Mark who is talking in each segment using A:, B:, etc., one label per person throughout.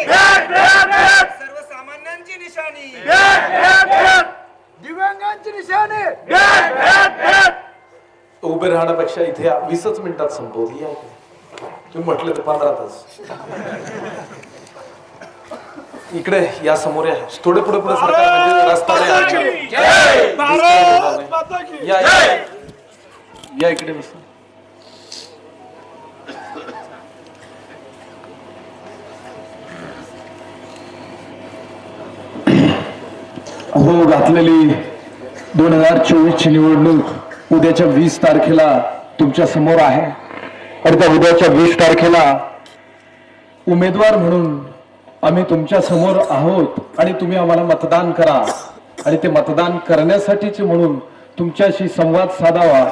A: सर्वसामान्यांची निशाणी,
B: दिव्यांगांची निशाणी.
C: उभे राहण्यापेक्षा इथे 20च मिनिटात संपवली आहे. तुम्ही म्हटलं तर 15 तास. इकडे या समोर या, थोडे पुढे पुढे सरकार म्हणजे रस्ता नाही. या या इकडे बस.
D: हो घातलेली 2024 ची निवडणूक उद्याच्या 20 तारखेला तुमच्या समोर आहे. आणि त्या उद्याच्या 20 तारखेला उमेदवार म्हणून आम्ही तुमच्या समोर आहोत आणि तुम्ही आम्हाला मतदान करा. आणि ते मतदान करण्यासाठीचे म्हणून तुमच्याशी संवाद साधावा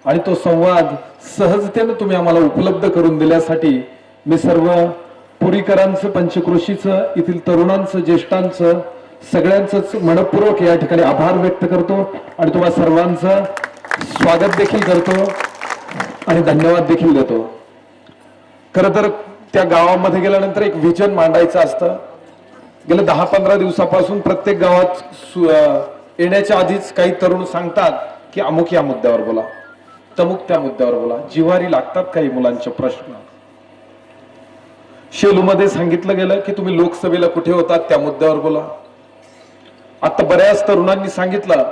D: आणि तो संवाद सहजतेने तुम्ही आम्हाला उपलब्ध करून दिल्यासाठी मी सर्व पुरीकरांचं, पंचक्रोशीचं, येथील तरुणांचं, ज्येष्ठांचं, सगळ्यांचंच मनपूर्वक या ठिकाणी आभार व्यक्त करतो आणि तुम्हा सर्वांचं स्वागत देखील करतो आणि धन्यवाद देखील देतो. खरं तर त्या गावामध्ये गेल्यानंतर एक विजन मांडायचं असतं. गेल्या 10-15 दिवसापासून प्रत्येक गावात येण्याच्या आधीच काही तरुण सांगतात की अमुक या मुद्द्यावर बोला, तमुक त्या मुद्द्यावर बोला. जिव्हारी लागतात काही मुलांचे प्रश्न. शेलूमध्ये सांगितलं गेलं की तुम्ही लोकसभेला कुठे होतात त्या मुद्द्यावर बोला. आता बऱ्याच तरुणांनी सांगितलं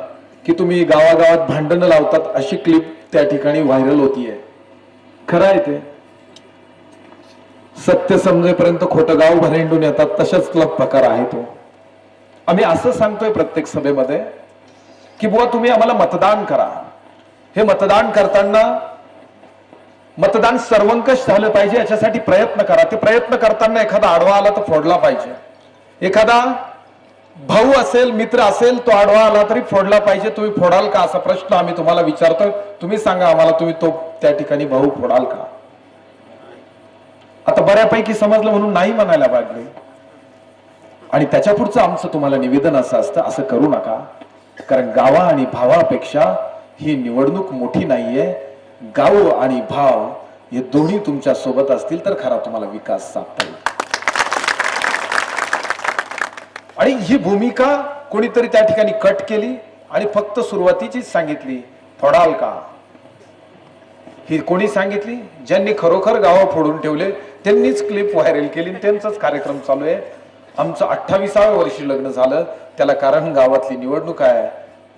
D: की तुम्ही गावागावात भांडणं लावतात, अशी क्लिप त्या ठिकाणी व्हायरल होतीये. खरं आहे ते. सत्य समजेपर्यंत खोटं गाव भरेंडून येतात, तशाच प्रकार आहे तो. आम्ही असं सांगतोय प्रत्येक सभेमध्ये की बुवा तुम्ही आम्हाला मतदान करा. हे मतदान करताना मतदान सर्वंकष झालं पाहिजे, याच्यासाठी प्रयत्न करा. ते प्रयत्न करताना एखादा आडवा आला तर फोडला पाहिजे. एखादा भाऊ असेल, मित्र असेल, तो आडवा आला तरी फोडला पाहिजे. तुम्ही फोडाल का असा प्रश्न आम्ही तुम्हाला विचारतोय. तुम्ही सांगा आम्हाला, तुम्ही तो त्या ठिकाणी भाऊ फोडाल का? आता बऱ्यापैकी समजलं म्हणून नाही म्हणायला पाहिजे. आणि त्याच्या पुढचं आमचं तुम्हाला निवेदन असं असतं, असं करू नका. कारण गावा आणि भावापेक्षा ही निवडणूक मोठी नाहीये. गाव आणि भाव हे दोन्ही तुमच्या सोबत असतील तर खरा तुम्हाला विकास साधता येईल. आणि ही भूमिका कोणीतरी त्या ठिकाणी कट केली आणि फक्त सुरुवातीचीच सांगितली, फोडाल का? ही कोणी सांगितली? ज्यांनी खरोखर गाव फोडून ठेवले त्यांनीच क्लिप व्हायरल केली, त्यांचाच कार्यक्रम चालू आहे. आमचं 28व्या वर्षी लग्न झालं, त्याला कारण गावातली निवडणूक आहे.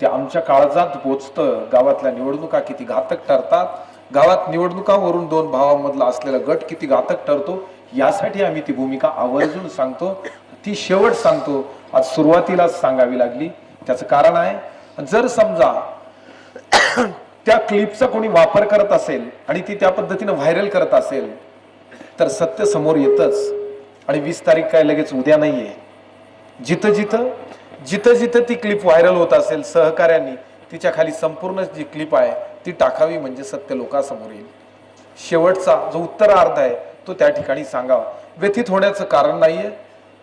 D: ते आमच्या काळजात पोचतं. गावातल्या निवडणुका किती घातक ठरतात, गावात निवडणुकावरून दोन भावांमधला असलेला गट किती घातक ठरतो, यासाठी आम्ही ती भूमिका आवर्जून सांगतो. ती शेवट सांगतो, आज सुरुवातीलाच सांगावी लागली. त्याचं कारण आहे, जर समजा त्या क्लिपचा कोणी वापर करत असेल आणि ती त्या पद्धतीने व्हायरल करत असेल तर सत्य समोर येतच. आणि 20 तारीख काय लगेच उद्या नाहीये. जिथं जिथं ती क्लिप व्हायरल होत असेल, सहकार्यांनी तिच्या खाली संपूर्ण जी क्लिप आहे ती टाकावी, म्हणजे सत्य लोकांसमोर येईल. शेवटचा जो उत्तरार्ध आहे तो त्या ठिकाणी सांगावा. व्यथित होण्याचं कारण नाहीये,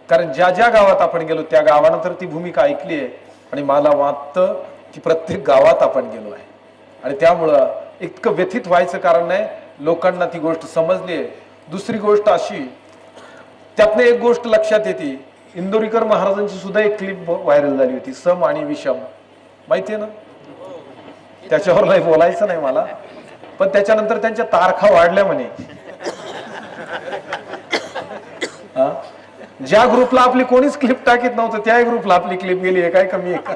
D: कारण ज्या ज्या गावात आपण गेलो त्या गावानं तर ती भूमिका ऐकली आहे. आणि मला वाटतं की प्रत्येक गावात आपण गेलो आहे आणि त्यामुळं इतकं व्यथित व्हायचं कारण नाही. लोकांना ती गोष्ट समजली आहे. दुसरी गोष्ट अशी, त्यातनं एक गोष्ट लक्षात येते, इंदोरीकर महाराजांची सुद्धा एक क्लिप व्हायरल झाली होती, सम आणि विषम. माहितीये ना? त्याच्यावर नाही बोलायचं नाही मला, पण त्याच्यानंतर त्यांच्या तारखा वाढल्या म्हणे. ज्या ग्रुपला आपली कोणीच क्लिप टाकीत नव्हतं त्या ग्रुपला आपली क्लिप गेली आहे. काय कमी आहे का?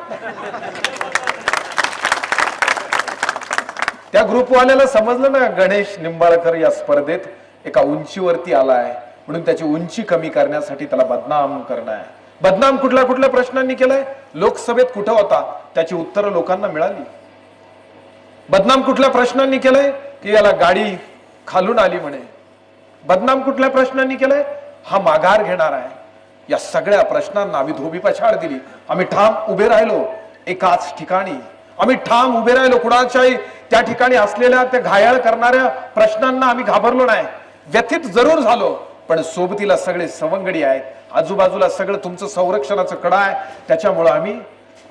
D: त्या ग्रुपवाल्याला समजलं ना, गणेश निंबाळकर या स्पर्धेत एका उंचीवरती आलाय म्हणून त्याची उंची कमी करण्यासाठी त्याला बदनाम करणं आहे. बदनाम कुठल्या कुठल्या प्रश्नांनी केलंय? लोकसभेत कुठं होता त्याची उत्तरं लोकांना मिळाली. बदनाम कुठल्या प्रश्नांनी केलंय की याला गाडी खालून आली म्हणे. बदनाम कुठल्या प्रश्नांनी केलंय? हा माघार घेणार आहे. या सगळ्या प्रश्नांना आम्ही धोबी पछाड दिली. आम्ही ठाम उभे राहिलो एकाच ठिकाणी. आम्ही ठाम उभे राहिलो. कुणाच्याही त्या ठिकाणी असलेल्या त्या घायाळ करणाऱ्या प्रश्नांना आम्ही घाबरलो नाही. व्यथित जरूर झालो, पण सोबतीला सगळे सवंगडी आहेत. आजूबाजूला सगळं तुमचं संरक्षणाचं कडा आहे. त्याच्यामुळे आम्ही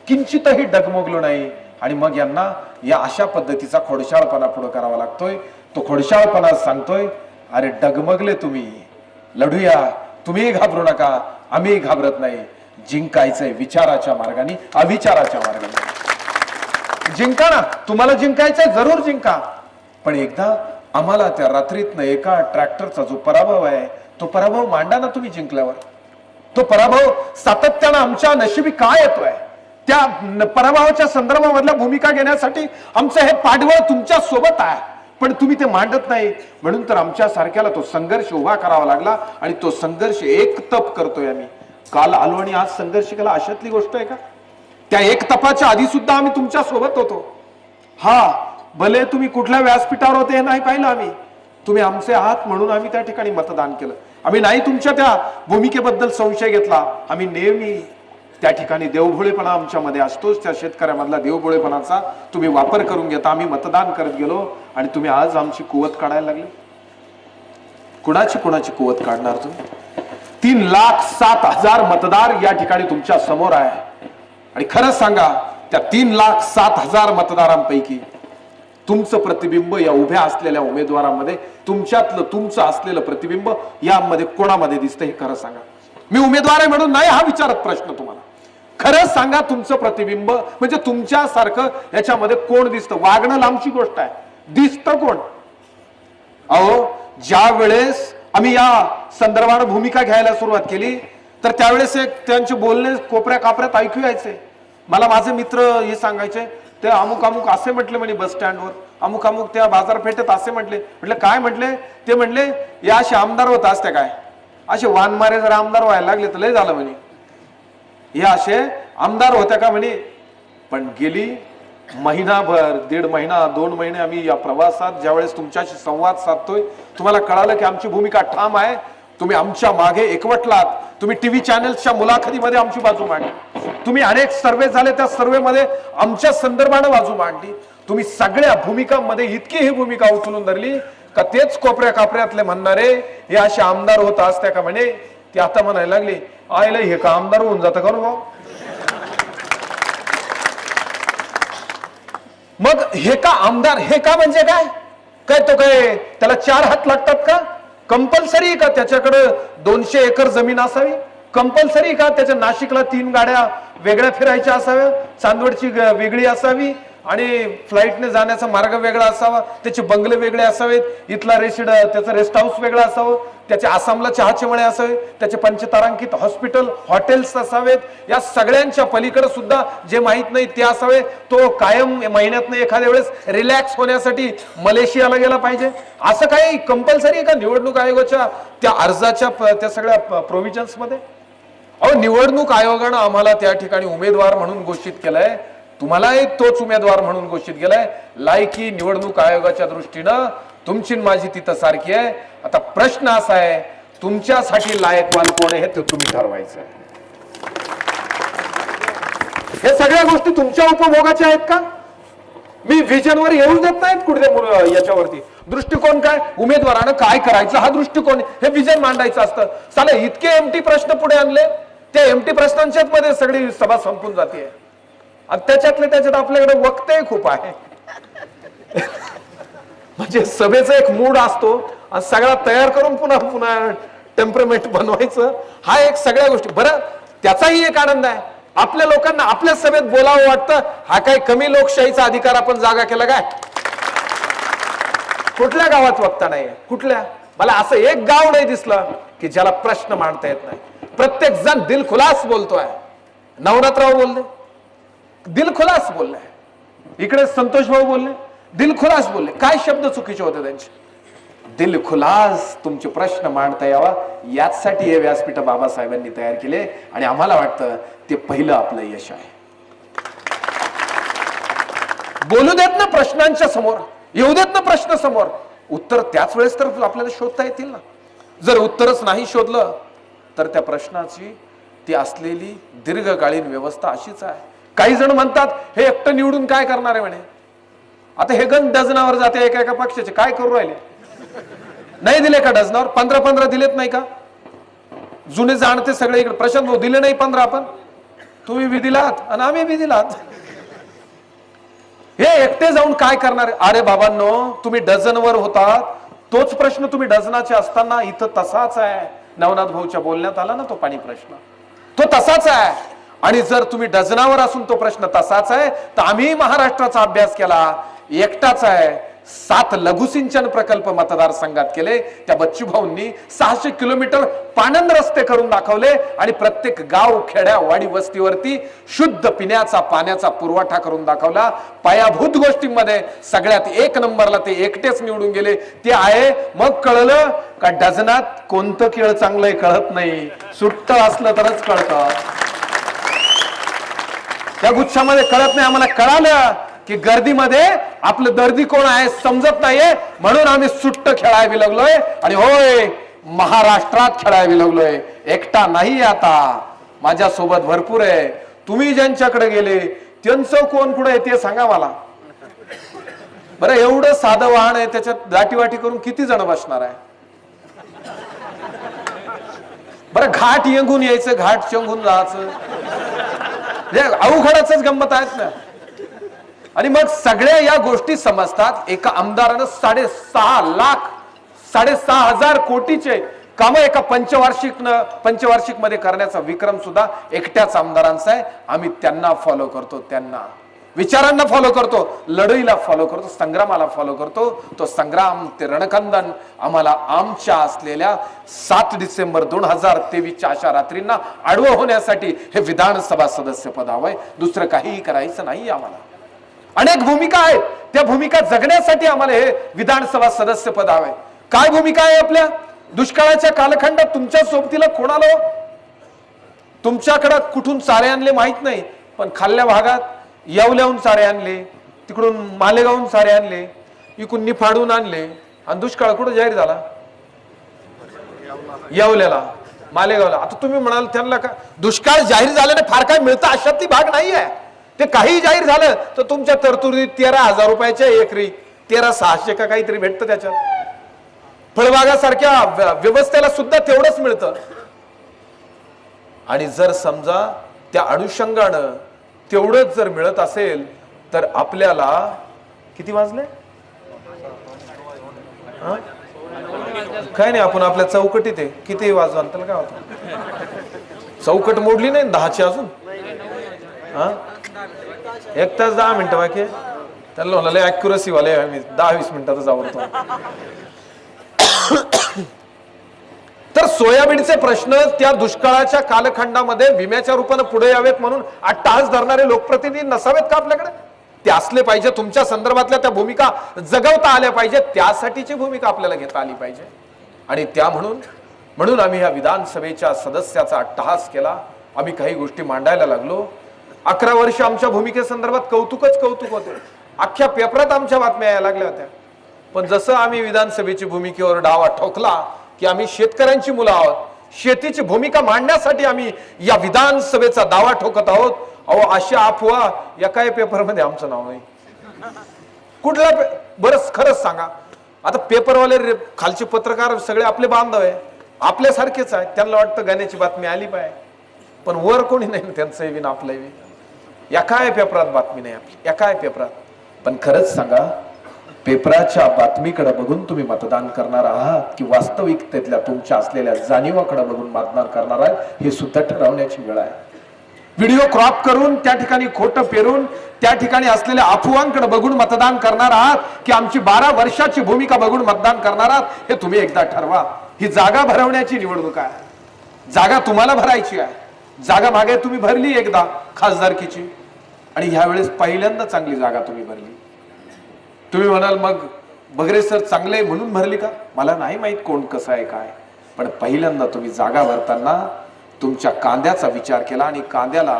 D: किंचितही डगमगलो नाही. आणि मग यांना या अशा पद्धतीचा खोडशाळपणा पुढे करावा लागतोय. तो खोडशाळपणा सांगतोय, अरे डगमगले तुम्ही, लढूया, तुम्हीही घाबरू नका, आम्हीही घाबरत नाही. जिंकायचंय विचाराच्या मार्गाने, अविचाराच्या मार्गाने. जिंका ना, तुम्हाला जिंकायचंय जरूर जिंका. पण एकदा आम्हाला त्या रात्रीतनं एका ट्रॅक्टरचा जो पराभव आहे तो पराभव मांडा ना तुम्ही जिंकल्यावर. तो पराभव सातत्यानं आमच्या नशिबी काय येतोय त्या पराभवाच्या संदर्भामधल्या भूमिका घेण्यासाठी आमचं हे पाठबळ तुमच्या सोबत आहे. पण तुम्ही ते मांडत नाही, म्हणून तर आमच्या सारख्याला तो संघर्ष उभा करावा लागला. आणि तो संघर्ष एक तप करतोय आम्ही. काल आलो आणि आज संघर्ष केला, अशातली गोष्ट आहे का? त्या एक तपाच्या आधी सुद्धा आम्ही तुमच्या सोबत होतो. हा, भले तुम्ही कुठल्या व्यासपीठावर होते हे नाही पाहिलं आम्ही, तुम्ही आमचे आहात म्हणून आम्ही त्या ठिकाणी मतदान केलं. आम्ही नाही तुमच्या त्या भूमिकेबद्दल संशय घेतला. आम्ही नेहमी त्या ठिकाणी देवभोळेपणा आमच्यामध्ये असतोच. त्या शेतकऱ्यामधला देवभोळेपणाचा तुम्ही वापर करून घेता. आम्ही मतदान करत गेलो आणि तुम्ही आज आमची कुवत काढायला लागले. कुणाची कुवत काढणार तुम्ही? 3,07,000 मतदार या ठिकाणी तुमच्या समोर आहे. आणि खरंच सांगा, त्या 3,07,000 मतदारांपैकी तुमचं प्रतिबिंब या उभ्या असलेल्या उमेदवारांमध्ये, तुमच्यातलं तुमचं असलेलं प्रतिबिंब यामध्ये कोणामध्ये दिसतं हे खरं सांगा. मी उमेदवार आहे म्हणून नाही हा विचारत प्रश्न तुम्हाला. खरंच सांगा, तुमचं प्रतिबिंब म्हणजे तुमच्यासारखं याच्यामध्ये कोण दिसतं? वागणं लांबची गोष्ट आहे, दिसतं कोण? अहो, ज्या वेळेस आम्ही या संदर्भात भूमिका घ्यायला सुरुवात केली तर त्यावेळेस त्यांचे बोलणे कोपऱ्या कापऱ्यात ऐकू यायचे. मला माझे मित्र हे सांगायचे, ते अमुक अमुक असे म्हटले म्हणे बस स्टँडवर, अमुक अमुक त्या बाजारपेठेत असे म्हटले. म्हटलं काय म्हटले? ते म्हटले या असे आमदार होत असते काय, असे वानमारे जर आमदार व्हायला लागले तर लय झालं म्हणे. हे असे आमदार होत्या का म्हणे. पण गेली महिनाभर, 1.5 महिना, 2 महिने आम्ही या प्रवासात ज्यावेळेस तुमच्याशी संवाद साधतोय, तुम्हाला कळालं की आमची भूमिका ठाम आहे. तुम्ही आमच्या मागे एकवटलात. तुम्ही टीव्ही चॅनल्सच्या मुलाखतीमध्ये आमची बाजू मांडली. तुम्ही अनेक सर्वे झाले, त्या सर्वेमध्ये आमच्या संदर्भाने बाजू मांडली. तुम्ही सगळ्या भूमिकांमध्ये इतकी ही भूमिका उचलून धरली का तेच कोपऱ्या कापऱ्यातले म्हणणारे हे असे आमदार होत असत्या का म्हणे, ते आता म्हणायला लागले आयला हे का आमदार होऊन जातं का भाऊ. मग हे का आमदार, हे का म्हणजे काय? काय तो काय त्याला 4 हात लागतात का? कंपल्सरी का त्याच्याकडे 200 एकर जमीन असावी? कंपल्सरी का त्याच्या नाशिकला 3 गाड्या वेगळ्या फिरायच्या असाव्या, चांदवडची वेगळी असावी आणि फ्लाईटने जाण्याचा मार्ग वेगळा असावा, त्याचे बंगले वेगळे असावेत, इथला त्याचं रेस्ट हाऊस वेगळं असावं, त्याचे आसामला चहाचे मळे असावे, त्याचे पंचतारांकित हॉस्पिटल हॉटेल्स असावेत, या सगळ्यांच्या पलीकडे सुद्धा जे माहित नाही ते असावे. तो कायम महिन्यातनं एखाद्या वेळेस रिलॅक्स होण्यासाठी मलेशियाला गेला पाहिजे, असं काही कंपल्सरी आहे का निवडणूक आयोगाच्या त्या अर्जाच्या त्या सगळ्या प्रोव्हिजन्स मध्ये? अहो, निवडणूक आयोगानं आम्हाला त्या ठिकाणी उमेदवार म्हणून घोषित केलंय, तुम्हालाही तोच उमेदवार म्हणून घोषित केलाय. लायकी निवडणूक आयोगाच्या दृष्टीनं तुमची माझी तिथं सारखी आहे. आता प्रश्न असा आहे, तुमच्यासाठी लायकवान कोण आहे हे तुम्ही ठरवायचं आहे. हे सगळ्या गोष्टी तुमच्या उपभोगाच्या आहेत का? मी व्हिजनवर येऊ देत नाहीत कुठे याच्यावरती. दृष्टिकोन काय, उमेदवारानं काय करायचं हा दृष्टिकोन, हे विजन मांडायचं असतं. साले इतके एमटी प्रश्न पुढे आणले, त्या एमटी प्रश्नांच्याच मध्ये सगळी सभा संपून जाते. आणि त्याच्यात आपल्याकडे वक्ते खूप आहे. म्हणजे सभेचा एक मूड असतो आणि सगळा तयार करून पुन्हा टेम्परमेंट बनवायचं, हा एक सगळ्या गोष्टी. बरं, त्याचाही एक आनंद आहे, आपल्या लोकांना आपल्या सभेत बोलावं वाटतं. हा काय कमी लोकशाहीचा अधिकार आपण जागा केला काय? कुठल्या गावात वक्ता नाही, कुठल्या? मला असं एक गाव नाही दिसलं की ज्याला प्रश्न मांडता येत नाही. प्रत्येक जण दिलखुलास बोलतोय. नवनाथराव बोलले, दिलखुलास बोलले. इकडे संतोष भाऊ बोलले, दिलखुलास बोलले. काय शब्द चुकीचे होते त्यांचे? दिलखुलास तुमचे प्रश्न मांडता यावा यासाठी हे व्यासपीठ बाबासाहेबांनी तयार केले. आणि आम्हाला वाटतं ते पहिलं आपलं यश आहे. बोलू देत ना प्रश्नांच्या समोर, येऊ देत ना प्रश्न समोर, उत्तर त्याच वेळेस तर आपल्याला शोधता येतील ना. जर उत्तरच नाही शोधलं तर त्या प्रश्नाची ती असलेली दीर्घकालीन व्यवस्था अशीच आहे. काही जण म्हणतात हे एकटं निवडून काय करणार आहे म्हणे. आता हे गण डझनावर जाते एका एका पक्षाचे, काय करू राहिले? नाही दिले का डझनावर? 15 दिलेत नाही का? जुने जाणते सगळे इकडे प्रशांत भाऊ दिले नाही 15. आपण तुम्ही बी दिलात आणि आम्ही बी दिलात. हे एकटे जाऊन काय करणार? अरे बाबांनो, तुम्ही डझनवर होता, तोच प्रश्न तुम्ही डझनाचे असताना इथं तसाच आहे. नवनाथ भाऊच्या बोलण्यात आला ना तो पाणी प्रश्न, तो तसाच आहे. आणि जर तुम्ही डझनावर असून तो प्रश्न तसाच आहे, तर आम्ही महाराष्ट्राचा अभ्यास केला, एकटाच आहे. 7 लघुसिंचन प्रकल्प मतदारसंघात केले. त्या बच्चू भाऊंनी 600 किलोमीटर पाणंद रस्ते करून दाखवले आणि प्रत्येक गाव, खेड्या, वाडी, वस्तीवरती शुद्ध पिण्याचा पाण्याचा पुरवठा करून दाखवला. पायाभूत गोष्टींमध्ये सगळ्यात 1 नंबरला ते एकटेच निवडून गेले. ते आहे. मग कळलं का डझनात कोणतं केळ चांगलंय कळत नाही, सुट्ट असलं तरच कळतं. त्या गुच्छामध्ये कळत नाही. आम्हाला कळालं की गर्दीमध्ये आपलं दर्दी कोण आहे समजत नाहीये, म्हणून आम्ही सुट्ट खेळावी लागलोय. आणि होय, महाराष्ट्रात खेळावी लागलोय. एकटा नाही, आता माझ्या सोबत भरपूर आहे. तुम्ही ज्यांच्याकडे गेले त्यांचं कोण पुढे ते सांगा मला बरं. एवढं साधं वाहन आहे, त्याच्यात दाटीवाटी करून किती जण बसणार आहे बरं. घाट येंगून यायचं, घाट चेंगून जायचं, अवघडच गंमत आहेत ना. आणि मग सगळ्या या गोष्टी समजतात. एका आमदारानं 6,500 कोटीचे काम एका पंचवार्षिक मध्ये करण्याचा विक्रम सुद्धा एकट्याच आमदारांचा आहे. आम्ही त्यांना फॉलो करतो, त्यांना विचारांना फॉलो करतो, लढाईला फॉलो करतो, संग्रामाला फॉलो करतो. तो संग्राम, ते रणकंदन आम्हाला आमच्या असलेल्या 7 डिसेंबर 2023च्या अशा रात्रींना आडवं होण्यासाठी हे विधानसभा सदस्य पद हवंय. दुसरं काहीही करायचं नाही आम्हाला. अनेक भूमिका आहेत, त्या भूमिका जगण्यासाठी आम्हाला हे विधानसभा सदस्य पद हवंय. काय भूमिका आहे आपल्या? दुष्काळाच्या कालखंडात तुमच्या सोबतीला कोण आलो? तुमच्याकडे कुठून चारे आणले माहित नाही, पण खाल्ल्या भागात येवल्याहून चारे आणले, तिकडून मालेगावहून चारे आणले, इकडून निफाडून आणले. आणि दुष्काळ कुठं जाहीर झाला? येवल्याला, मालेगावला. आता तुम्ही म्हणाल त्यांना का दुष्काळ जाहीर झाल्याने फार काय मिळतं अशातली भाग नाही आहे. ते काही जाहीर झालं तर तुमच्या तरतुदीत 13,000 रुपयाच्या एकरी 13,600 का काहीतरी भेटतं. त्याच्यात फळबागासारख्या व्यवस्थेला सुद्धा तेवढंच मिळतं. आणि जर समजा त्या अनुषंगानं तेवढंच जर मिळत असेल तर आपल्याला किती वाजले? काय नाही, आपण आपल्या चौकटीत आहे. किती वाजवा त्याला काय होतं? चौकट मोडली नाही 10ची अजून. 1 तास 10 मिनिटं बाकी. त्याला म्हणाले ॲक्युरसी वाले आम्ही 10-20 मिनिटातच आवडतो. तर सोयाबीनचे प्रश्न त्या दुष्काळाच्या कालखंडामध्ये विम्याच्या रूपाने पुढे यावेत म्हणून अट्टहास धरणारे लोकप्रतिनिधी नसावेत का आपल्याकडे? ते असले पाहिजे. तुमच्या संदर्भातल्या त्या भूमिका जगवता आल्या पाहिजेत. त्यासाठीची भूमिका आपल्याला घेता आली पाहिजे. आणि त्या म्हणून आम्ही ह्या विधानसभेच्या सदस्याचा अट्टहास केला. आम्ही काही गोष्टी मांडायला लागलो. 11 वर्ष आमच्या भूमिकेसंदर्भात कौतुक होते. अख्ख्या पेपरात आमच्या बातम्या यायला लागल्या होत्या. पण जसं आम्ही विधानसभेची भूमिकेवर डावा ठोकला की आम्ही शेतकऱ्यांची मुलं आहोत, शेतीची भूमिका मांडण्यासाठी आम्ही या विधानसभेचा दावा ठोकत आहोत. अहो, अशा अफवा एका पेपरमध्ये आमचं नाव नाही. कुठला बरंच खरंच सांगा. आता पेपरवाले खालचे पत्रकार सगळे आपले बांधव आहे, आपल्यासारखेच आहे. त्यांना वाटतं गाण्याची बातमी आली पाहिजे, पण वर कोणी नाही, त्यांचंही विन आपलंही विन. एका पेपरात बातमी नाही आपली, एका पेपरात. पण खरंच सांगा, पेपराच्या बातमीकडे बघून तुम्ही मतदान करणार आहात की वास्तविकतेतल्या तुमच्या असलेल्या जाणीवाकडे बघून मतदान करणार आहात, हे सुद्धा ठरवण्याची वेळ आहे. व्हिडिओ क्रॉप करून त्या ठिकाणी खोटं पेरून त्या ठिकाणी असलेल्या अफवांकडे बघून मतदान करणार आहात की आमची 12 वर्षाची भूमिका बघून मतदान करणार आहात, हे तुम्ही एकदा ठरवा. ही जागा भरवण्याची निवडणूक आहे. जागा तुम्हाला भरायची आहे. जागा मागे तुम्ही भरली एकदा खासदारकीची, आणि ह्यावेळेस पहिल्यांदा चांगली जागा तुम्ही भरली. तुम्ही म्हणाल मग बगरे सर चांगले म्हणून भरली का? मला नाही माहित कोण कसं आहे काय, पण पहिल्यांदा तुम्ही जागा भरताना तुमच्या कांद्याचा विचार केला आणि कांद्याला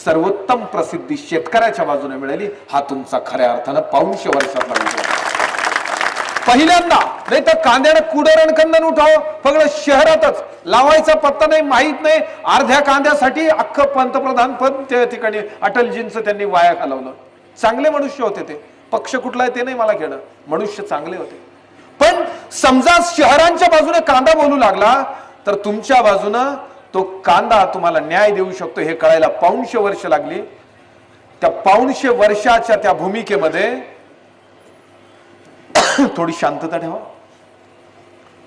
D: सर्वोत्तम प्रसिद्धी शेतकऱ्याच्या बाजूने मिळाली. हा तुमचा खऱ्या अर्थानं 500 वर्षातला विचार पहिल्यांदा. नाही तर कांद्यानं कुडरण कंदन उठाव फक्त शहरातच लावायचा पत्ता नाही, माहित नाही. अर्ध्या कांद्यासाठी अख्खं पंतप्रधान पद त्या ठिकाणी अटलजींचं त्यांनी वाया घालवलं. चांगले मनुष्य होते ते. पक्ष कुठला आहे ते नाही मला घेणं, मनुष्य चांगले होते. पण समजा शहरांच्या बाजूने कांदा बोलू लागला तर तुमच्या बाजूनं तो कांदा तुम्हाला न्याय देऊ शकतो हे कळायला 500 वर्ष लागली. त्या 500 वर्षाच्या त्या भूमिकेमध्ये थोडी शांतता ठेवा.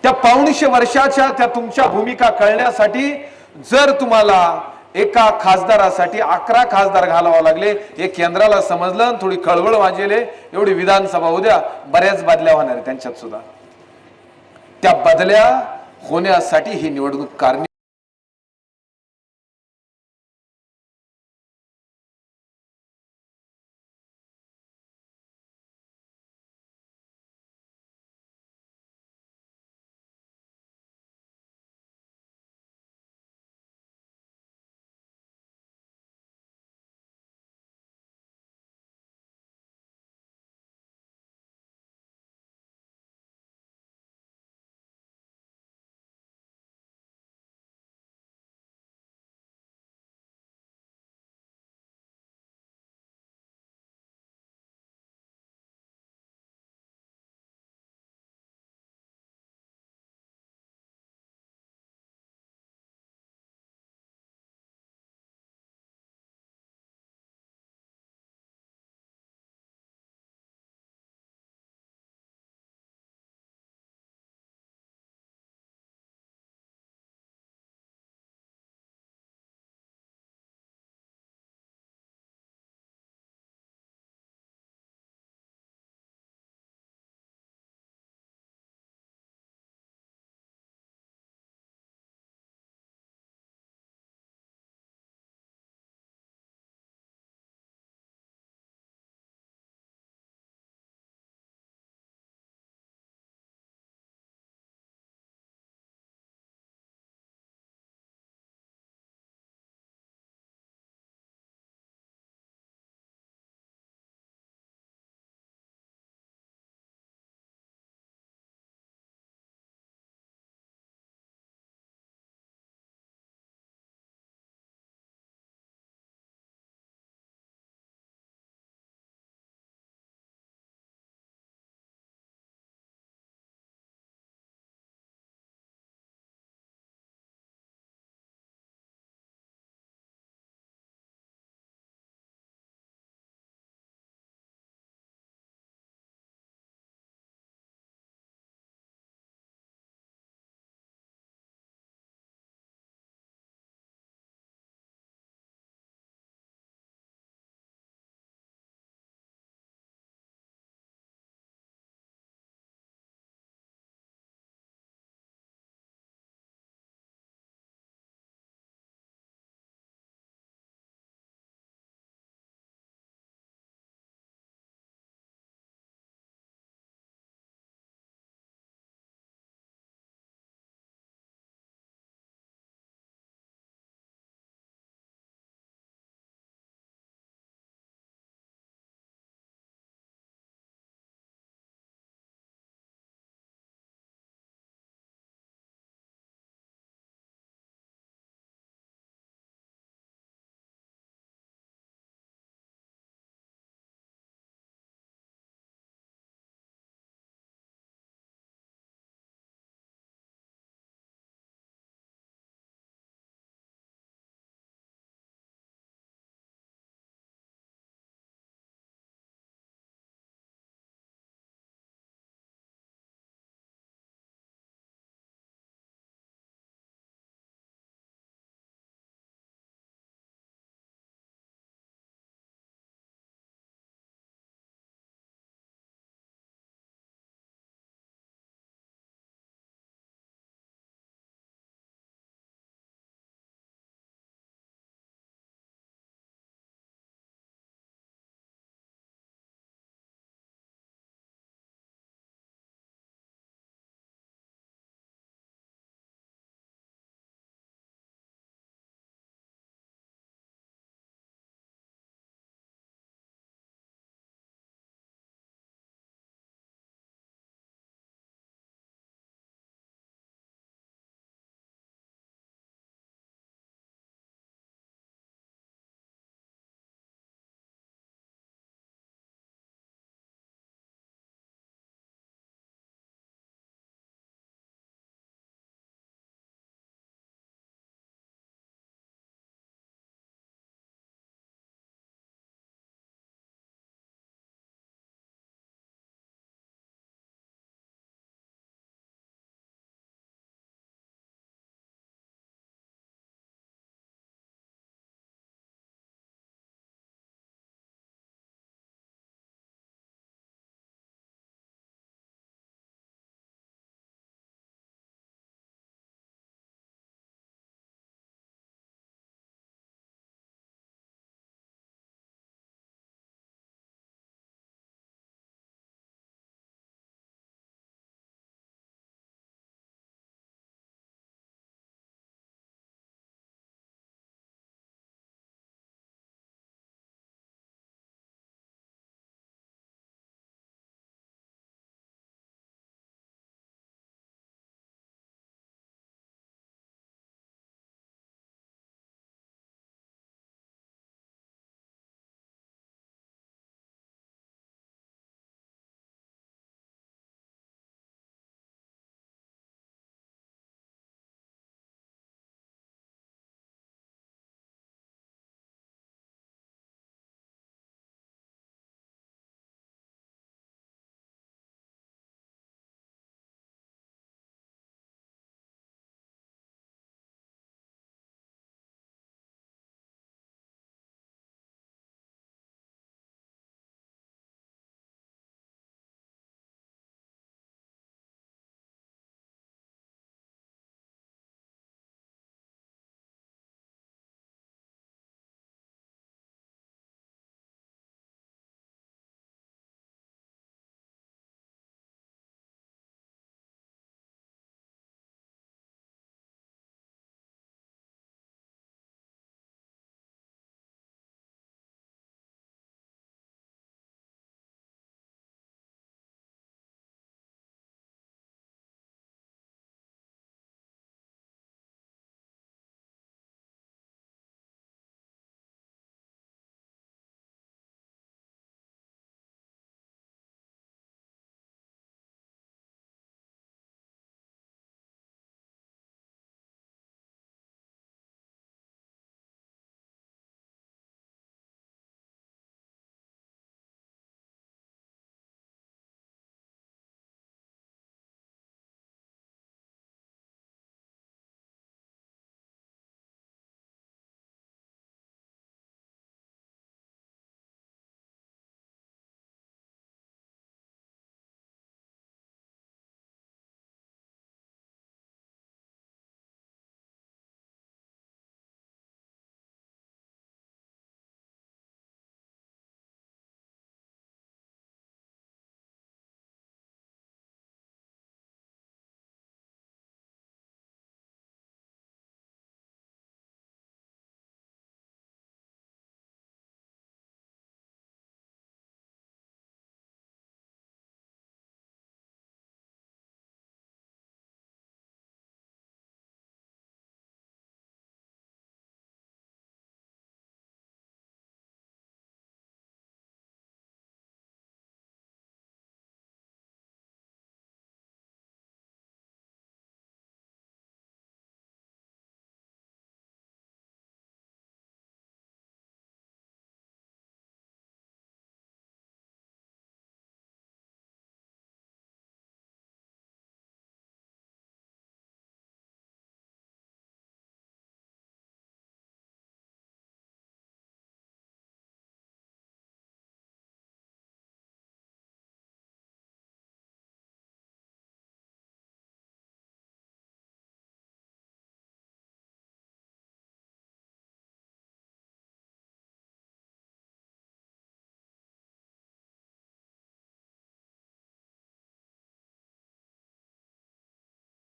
D: त्या 150 वर्षाच्या त्या तुमच्या भूमिका कळण्यासाठी जर तुम्हाला एका खासदारासाठी 11 खासदार घालावा लागले, हे केंद्राला समजलं, थोडी कळवळ वाजेले, एवढी विधानसभा उद्या बऱ्याच बदल्या होणार आहे त्यांच्यात सुद्धा. त्या बदल्या होण्यासाठी ही निवडणूक कारणी